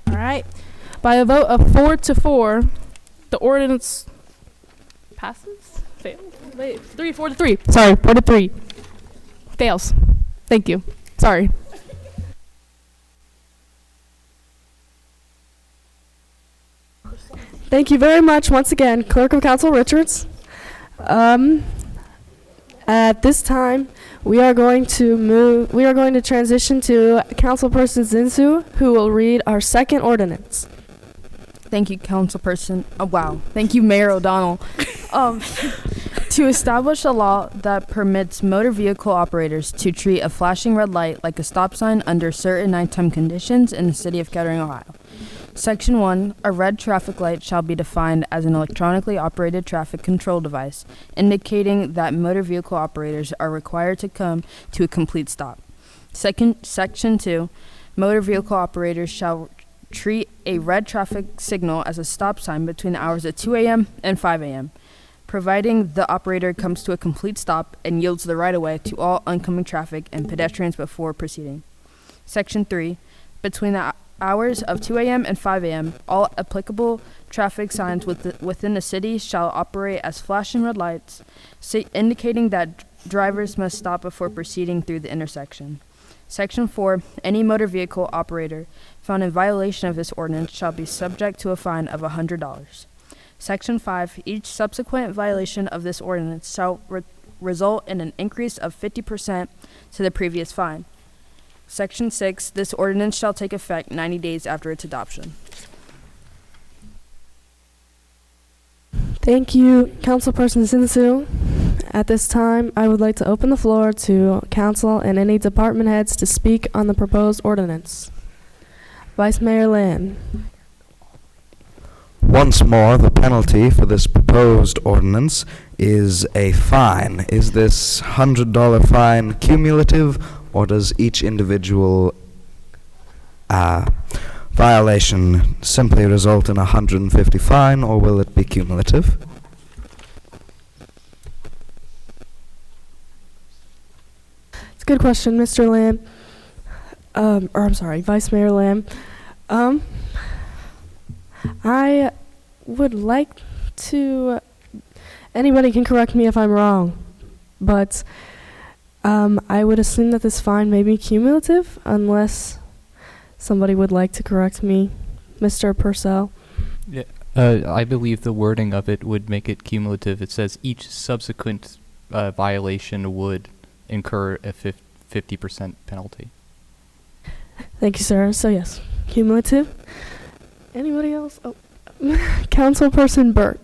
right. By a vote of 4-4, the ordinance passes? Fails? Wait, 4-3. Sorry, 4-3. Fails. Thank you. Sorry. Thank you very much once again, Clerk of Council Richards. At this time, we are going to transition to Councilperson Zinsu, who will read our second ordinance. Thank you, Councilperson. Wow. Thank you, Mayor O'Donnell. To establish a law that permits motor vehicle operators to treat a flashing red light like a stop sign under certain nighttime conditions in the city of Kettering, Ohio. Section 1, a red traffic light shall be defined as an electronically operated traffic control device, indicating that motor vehicle operators are required to come to a complete stop. Section 2, motor vehicle operators shall treat a red traffic signal as a stop sign between the hours of 2 a.m. and 5 a.m., providing the operator comes to a complete stop and yields the right-of-way to all oncoming traffic and pedestrians before proceeding. Section 3, between the hours of 2 a.m. and 5 a.m., all applicable traffic signs within the city shall operate as flashing red lights, indicating that drivers must stop before proceeding through the intersection. Section 4, any motor vehicle operator found in violation of this ordinance shall be subject to a fine of $100. Section 5, each subsequent violation of this ordinance shall result in an increase of 50% to the previous fine. Section 6, this ordinance shall take effect 90 days after its adoption. Thank you, Councilperson Zinsu. At this time, I would like to open the floor to council and any department heads to speak on the proposed ordinance. Vice Mayor Lamb. Once more, the penalty for this proposed ordinance is a fine. Is this $100 fine cumulative, or does each individual violation simply result in a $150 fine, or will it be cumulative? It's a good question, Mr. Lamb. Vice Mayor Lamb. I would like to, anybody can correct me if I'm wrong, but I would assume that this fine may be cumulative unless somebody would like to correct me. Mr. Purcell. Yeah, I believe the wording of it would make it cumulative. It says each subsequent violation would incur a 50% penalty. Thank you, sir. So yes, cumulative. Anybody else? Oh, Councilperson Burt.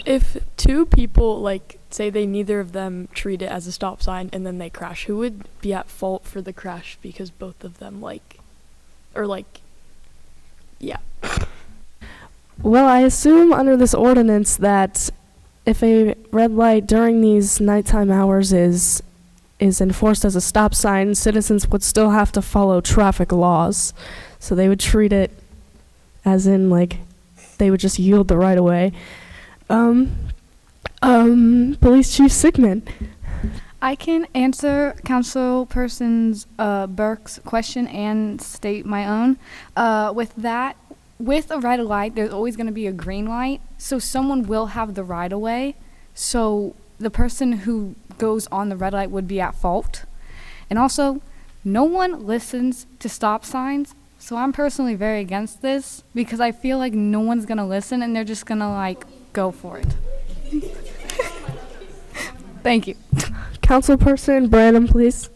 If two people, say neither of them treat it as a stop sign and then they crash, who would be at fault for the crash because both of them, yeah. Well, I assume under this ordinance that if a red light during these nighttime hours is enforced as a stop sign, citizens would still have to follow traffic laws. So they would treat it as in, like, they would just yield the right of way. Police Chief Sigmund. I can answer Councilperson Burke's question and state my own. With a red light, there's always going to be a green light, so someone will have the right of way. So the person who goes on the red light would be at fault. And also, no one listens to stop signs, so I'm personally very against this because I feel like no one's going to listen and they're just going to, like, go for it. Thank you. Councilperson Branham, please.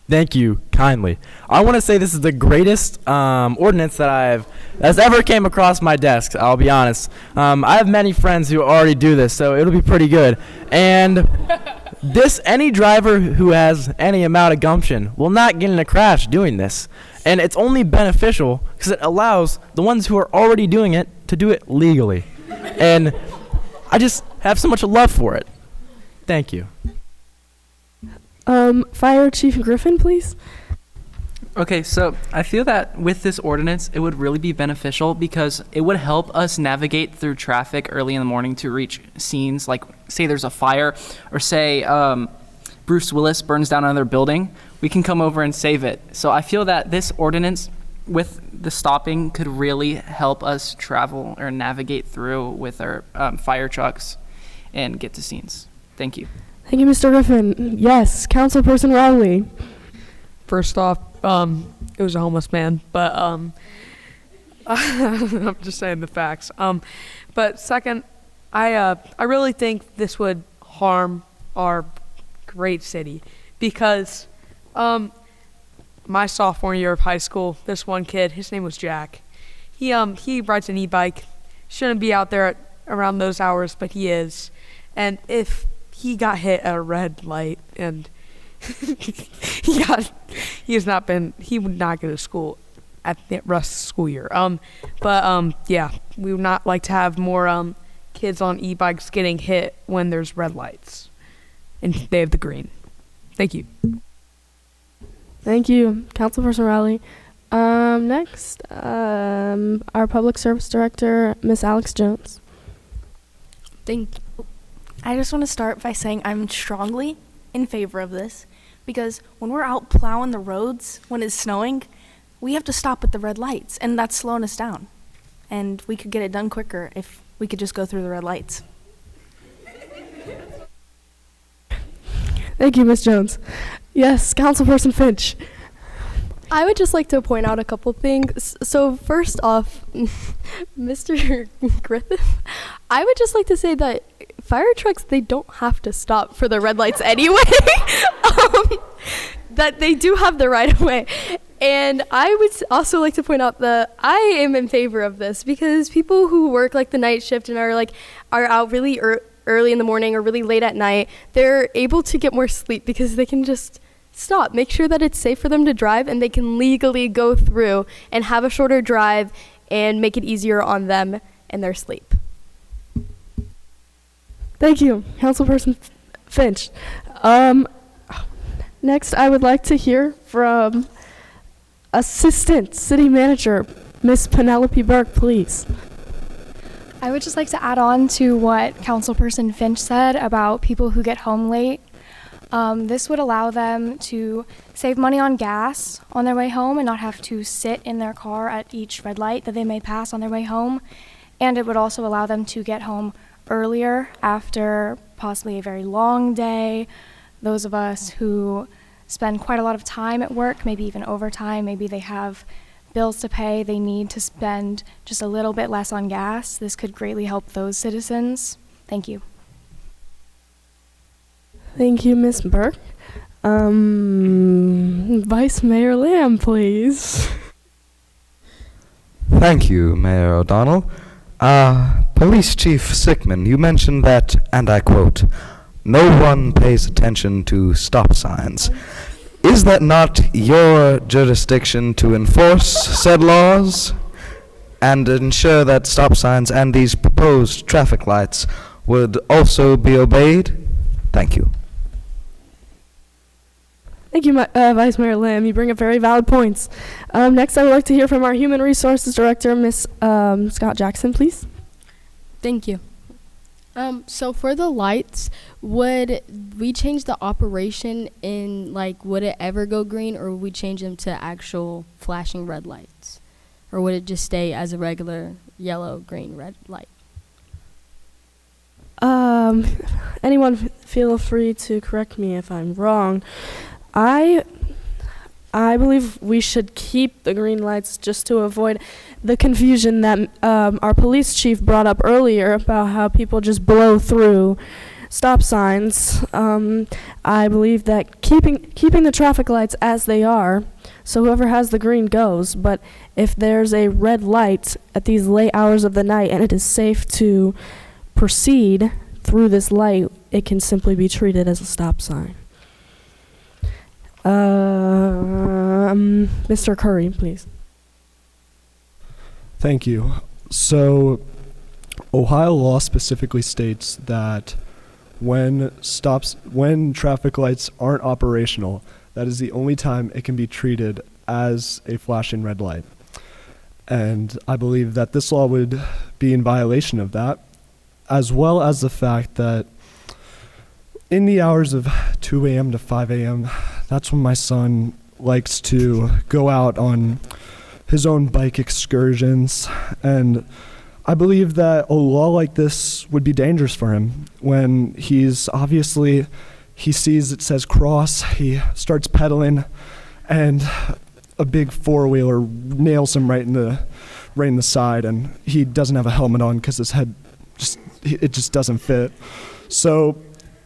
Thank you kindly. I want to say this is the greatest ordinance that's ever came across my desk. I'll be honest. I have many friends who already do this, so it'll be pretty good. And any driver who has any amount of gumption will not get in a crash doing this. And it's only beneficial because it allows the ones who are already doing it to do it legally. And I just have so much love for it. Thank you. Fire Chief Griffin, please. Okay, so I feel that with this ordinance, it would really be beneficial because it would help us navigate through traffic early in the morning to reach scenes, like say there's a fire or say Bruce Willis burns down another building. We can come over and save it. So I feel that this ordinance with the stopping could really help us travel or navigate through with our fire trucks and get to scenes. Thank you. Thank you, Mr. Griffin. Yes, Councilperson Rowley. First off, it was a homeless man, but I'm just saying the facts. But second, I really think this would harm our great city because my sophomore year of high school, this one kid, his name was Jack. He rides an e-bike. Shouldn't be out there around those hours, but he is. And if he got hit at a red light and he would not go to school at the rest of the school year. Yeah, we would not like to have more kids on e-bikes getting hit when there's red lights and they have the green. Thank you. Thank you, Councilperson Rowley. Next, our Public Service Director, Miss Alex Jones. Thank you. I just want to start by saying I'm strongly in favor of this because when we're out plowing the roads when it's snowing, we have to stop at the red lights, and that's slowing us down. And we could get it done quicker if we could just go through the red lights. Thank you, Miss Jones. Yes, Councilperson Finch. I would just like to point out a couple things. So first off, Mr. Griffith, I would just like to say that fire trucks, they don't have to stop for the red lights anyway. That they do have the right of way. And I would also like to point out that I am in favor of this because people who work like the night shift and are out really early in the morning or really late at night, they're able to get more sleep because they can just stop, make sure that it's safe for them to drive, and they can legally go through and have a shorter drive and make it easier on them and their sleep. Thank you, Councilperson Finch. Next, I would like to hear from Assistant City Manager, Miss Penelope Burke, please. I would just like to add on to what Councilperson Finch said about people who get home late. This would allow them to save money on gas on their way home and not have to sit in their car at each red light that they may pass on their way home. And it would also allow them to get home earlier after possibly a very long day. Those of us who spend quite a lot of time at work, maybe even overtime, maybe they have bills to pay, they need to spend just a little bit less on gas. This could greatly help those citizens. Thank you. Thank you, Miss Burke. Vice Mayor Lamb, please. Thank you, Mayor O'Donnell. Police Chief Sickman, you mentioned that, and I quote, "No one pays attention to stop signs." Is that not your jurisdiction to enforce said laws and ensure that stop signs and these proposed traffic lights would also be obeyed. Thank you. Thank you, Vice Mayor Lim. You bring up very valid points. Next, I would like to hear from our Human Resources Director, Ms. Scott Jackson, please. Thank you. So for the lights, would we change the operation in, like, would it ever go green, or would we change them to actual flashing red lights? Or would it just stay as a regular yellow, green, red light? Anyone feel free to correct me if I'm wrong. I believe we should keep the green lights just to avoid the confusion that our police chief brought up earlier about how people just blow through stop signs. I believe that keeping the traffic lights as they are, so whoever has the green goes, but if there's a red light at these late hours of the night and it is safe to proceed through this light, it can simply be treated as a stop sign. Mr. Curry, please. Thank you. So, Ohio law specifically states that when traffic lights aren't operational, that is the only time it can be treated as a flashing red light. And I believe that this law would be in violation of that, as well as the fact that in the hours of 2 a.m. to 5 a.m., that's when my son likes to go out on his own bike excursions. And I believe that a law like this would be dangerous for him when he sees it says cross, he starts pedaling, and a big four-wheeler nails him right in the side, and he doesn't have a helmet on because his head just doesn't fit. So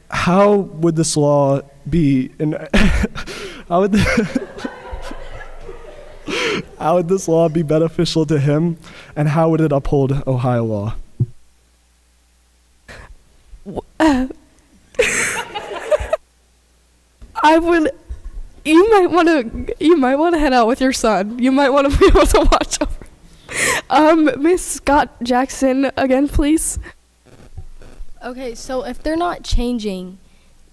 how would this law be how would this law be beneficial to him, and how would it uphold Ohio law? You might want to head out with your son. You might want to be able to watch over. Miss Scott Jackson, again, please. Okay, so if they're not changing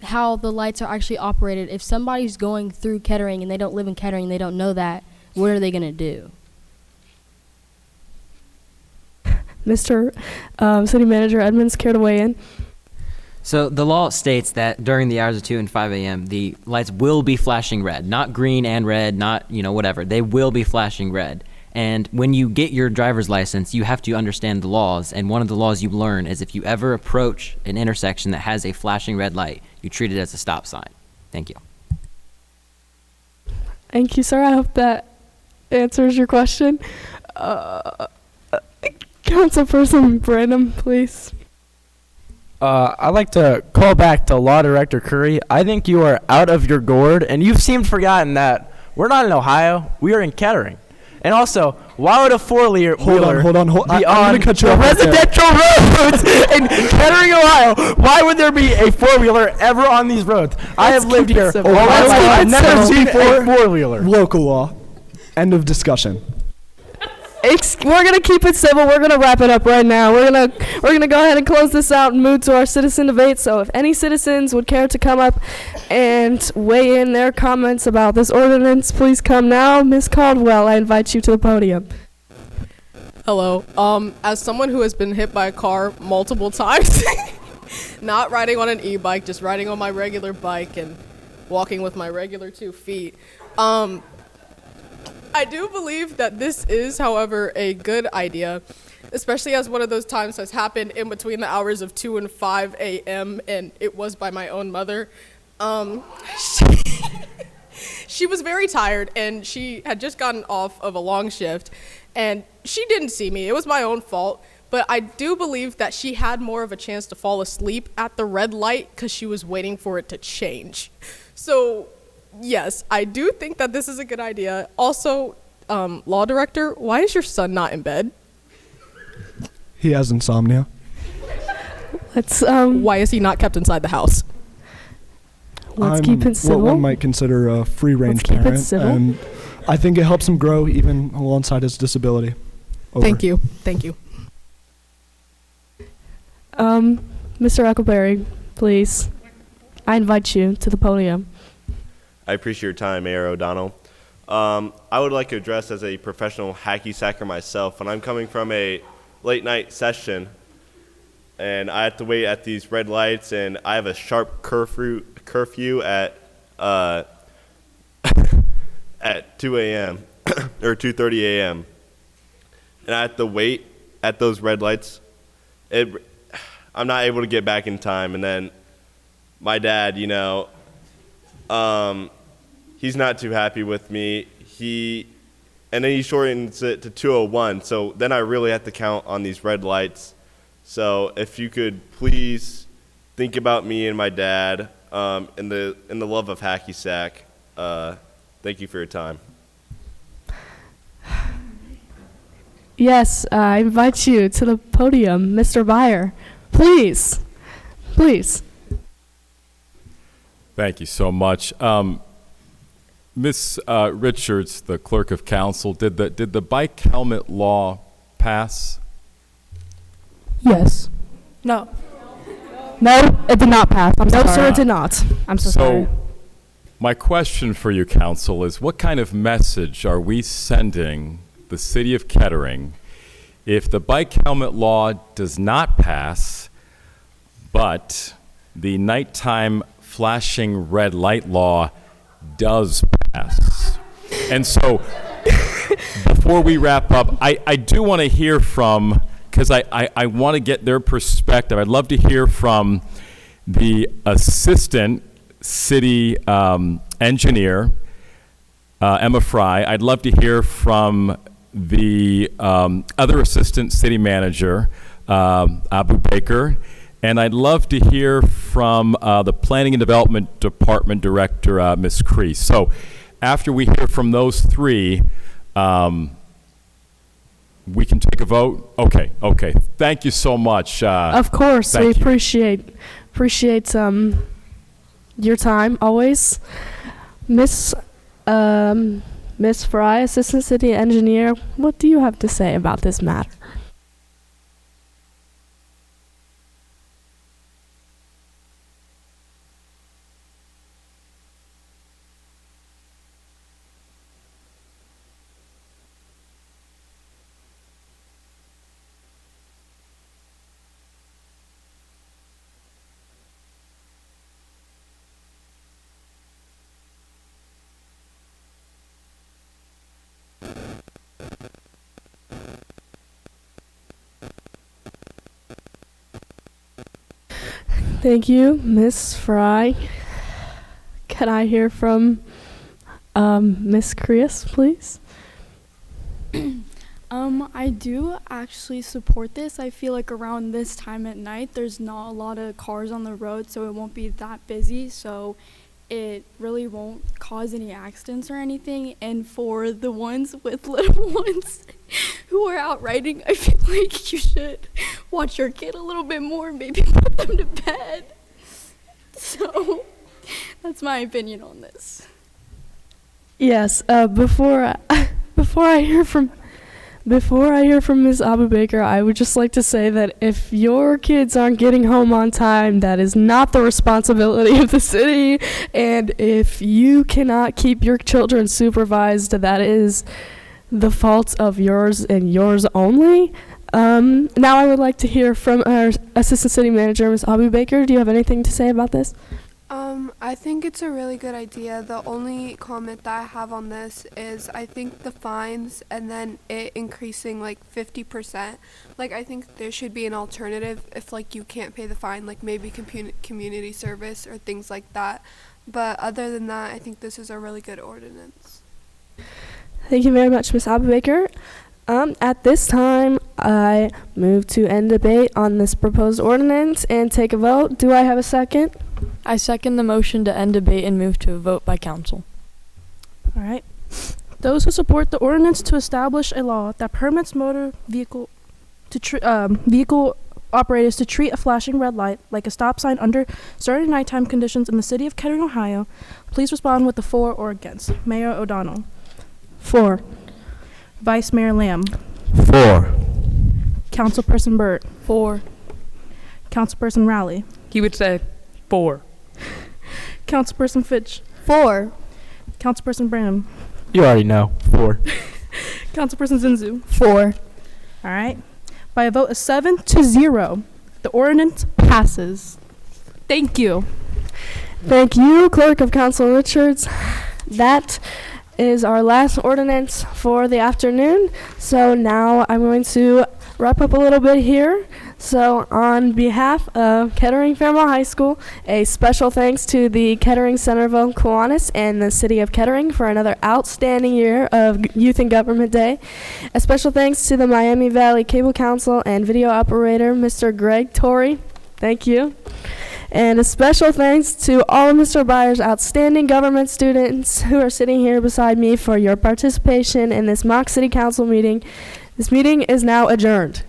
how the lights are actually operated, if somebody's going through Kettering and they don't live in Kettering, they don't know that, what are they going to do? Mr. City Manager Edmonds, care to weigh in? So the law states that during the hours of 2 and 5 a.m., the lights will be flashing red, not green and red, not, whatever. They will be flashing red. And when you get your driver's license, you have to understand the laws. And one of the laws you learn is if you ever approach an intersection that has a flashing red light, you treat it as a stop sign. Thank you. Thank you, sir. I hope that answers your question. Councilperson Branham, please. I'd like to call back to Law Director Curry. I think you are out of your gourd, and you've seemed forgotten that we're not in Ohio. We are in Kettering. And also, why would a four-wheeler Hold on. be I'm on gonna cut you the off right there. residential roads in Kettering, Ohio? Why would there be a four-wheeler ever on these roads? I have lived here all my life. I've never seen a four-wheeler. Local law. End of discussion. We're gonna keep it civil. We're gonna wrap it up right now. We're gonna go ahead and close this out and move to our citizen debate. So if any citizens would care to come up and weigh in their comments about this ordinance, please come now. Ms. Caldwell, I invite you to the podium. Hello. As someone who has been hit by a car multiple times, not riding on an e-bike, just riding on my regular bike and walking with my regular 2 feet, I do believe that this is, however, a good idea, especially as one of those times has happened in between the hours of 2 and 5 a.m., and it was by my own mother. She was very tired, and she had just gotten off of a long shift, and she didn't see me. It was my own fault, but I do believe that she had more of a chance to fall asleep at the red light because she was waiting for it to change. So yes, I do think that this is a good idea. Also, Law Director, why is your son not in bed? He has insomnia. Why is he not kept inside the house? Let's keep it civil. What one might consider a free-range Let's keep it parent, civil. and I think it helps him grow even alongside his disability. Over. Thank you. Mr. Huckleberry, please. I invite you to the podium. I appreciate your time, Mayor O'Donnell. I would like to address as a professional hacky sacker myself. When I'm coming from a late night session and I have to wait at these red lights and I have a sharp curfew at at 2 a.m. or 2:30 a.m. and I have to wait at those red lights, I'm not able to get back in time. And then my dad, he's not too happy with me. And then he shortens it to 2:01. So then I really have to count on these red lights. So if you could please think about me and my dad, in the love of hacky sack. Thank you for your time. Yes, I invite you to the podium, Mr. Byer. Please. Please. Thank you so much. Ms. Richards, the clerk of council, did the bike helmet law pass? Yes. No. No, it did not pass. I'm No, sorry. sir, it did not. I'm so sorry. My question for you, council, is what kind of message are we sending the city of Kettering if the bike helmet law does not pass, but the nighttime flashing red light law does pass? And so before we wrap up, I do want to hear from, because I want to get their perspective. I'd love to hear from the assistant city engineer, Emma Fry. I'd love to hear from the other assistant city manager, Abu Baker. And I'd love to hear from the Planning and Development Department Director, Ms. Crease. So after we hear from those three, we can take a vote? Okay. Thank you so much. Of course, we thank you. appreciate your time always. Miss Fry, Assistant City Engineer, what do you have to say about this matter? Thank you, Miss Fry. Can I hear from Miss Crease, please? I do actually support this. I feel like around this time at night, there's not a lot of cars on the road, so it won't be that busy. So it really won't cause any accidents or anything. And for the ones with little ones who are out riding, I feel like you should watch your kid a little bit more, maybe put them to bed. So that's my opinion on this. Yes. Before I hear from Ms. Abu Baker, I would just like to say that if your kids aren't getting home on time, that is not the responsibility of the city. And if you cannot keep your children supervised, that is the fault of yours and yours only. Now I would like to hear from our Assistant City Manager, Ms. Abu Baker. Do you have anything to say about this? I think it's a really good idea. The only comment that I have on this is I think the fines and then it increasing like 50%. Like I think there should be an alternative if like you can't pay the fine, like maybe community service or things like that. But other than that, I think this is a really good ordinance. Thank you very much, Ms. Abu Baker. At this time, I move to end debate on this proposed ordinance and take a vote. Do I have a second? I second the motion to end debate and move to a vote by council. All right. Those who support the ordinance to establish a law that permits motor vehicle operators to treat a flashing red light like a stop sign under certain nighttime conditions in the city of Kettering, Ohio, please respond with the for or against. Mayor O'Donnell. For. Vice Mayor Lamb. For. Councilperson Burt. For. Councilperson Rowley. He would say 4. Councilperson Fitch. 4. Councilperson Branham. You already know. 4. Councilperson Zinzu. 4. All right. By a vote of 7-0, the ordinance passes. Thank you. Thank you, Clerk of Council Richards. That is our last ordinance for the afternoon. So now I'm going to wrap up a little bit here. So on behalf of Kettering Fairmont High School, a special thanks to the Kettering Centerville Kiwanis and the City of Kettering for another outstanding year of Youth and Government Day. A special thanks to the Miami Valley Cable Council and video operator, Mr. Greg Torrey. Thank you. And a special thanks to all of Mr. Byers' outstanding government students who are sitting here beside me for your participation in this mock city council meeting. This meeting is now adjourned.